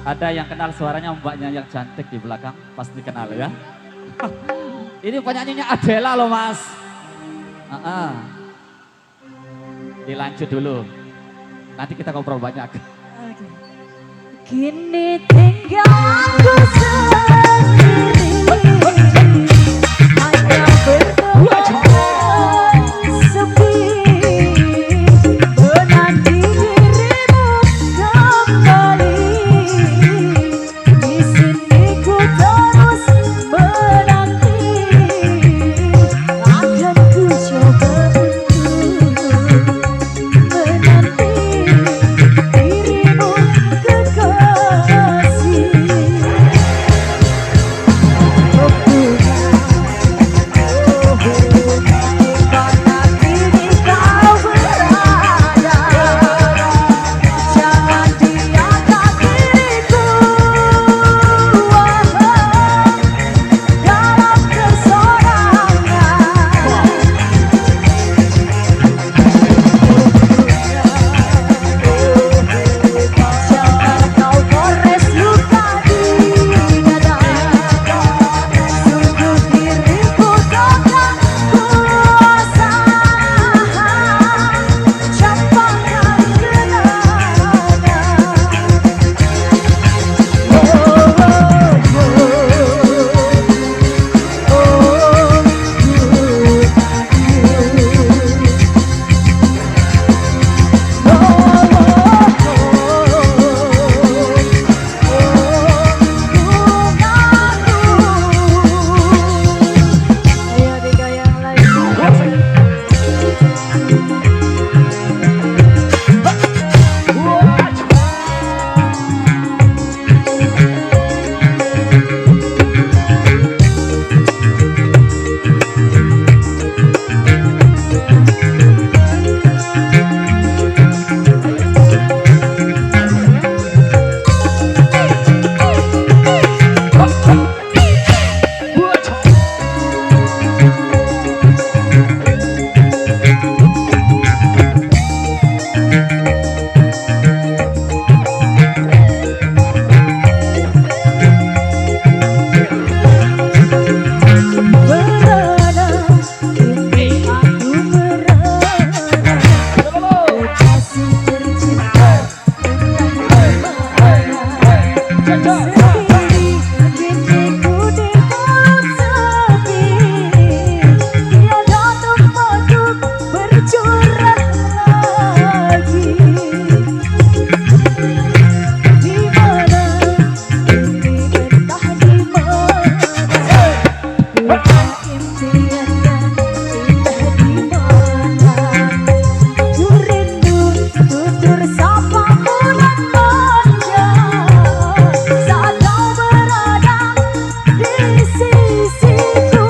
Ada yang kenal suaranya mbaknya yang cantik di belakang, pasti kenal ya. Ini penyanyinya Adela loh mas. Dilanjut dulu, nanti kita ngobrol banyak. Kini tinggal aku sendiri, hanya berdoa sepi, menanti dirimu kembali. Di sini ku terus menanti, akan ku coba untuk menanti dirimu kekasih. Mana kini kau berada, jangan diangkat diriku dalam kesorangan. Jangan kau gores luka di dada, sungguh diriku takkan kuasa campakkan kenangan. Ayo digoyang lagi. Merana, kini aku merana, kekasih tercinta sendiri. Kini ku di dalam sepi, tiada tempat untuk bercurah lagi. Di mana diri entah di mana, punya impian dan indah di mana. Ku rindu tutur sapa bulan manja saat kau berada di sisiku.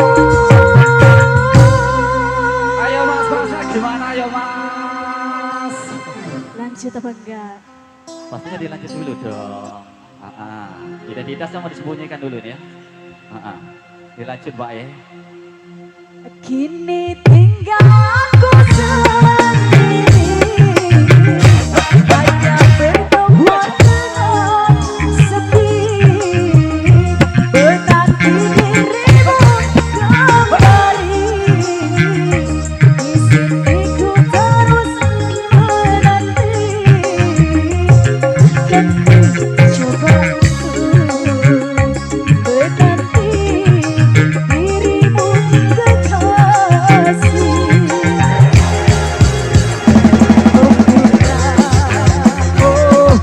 Ayo mas, masnya gimana ayo mas? Lanjut apa enggak? Pastinya dilanjut dulu dong. Identitasnya mau disembunyikan dulu nih ya. Dilanjut mbak ya. Kini tinggal aku sendiri, hanya berdoa dengan sepi, menanti dirimu kembali. Di sini ku terus menanti, kan ku coba untuk menanti dirimu kekasih. Oh,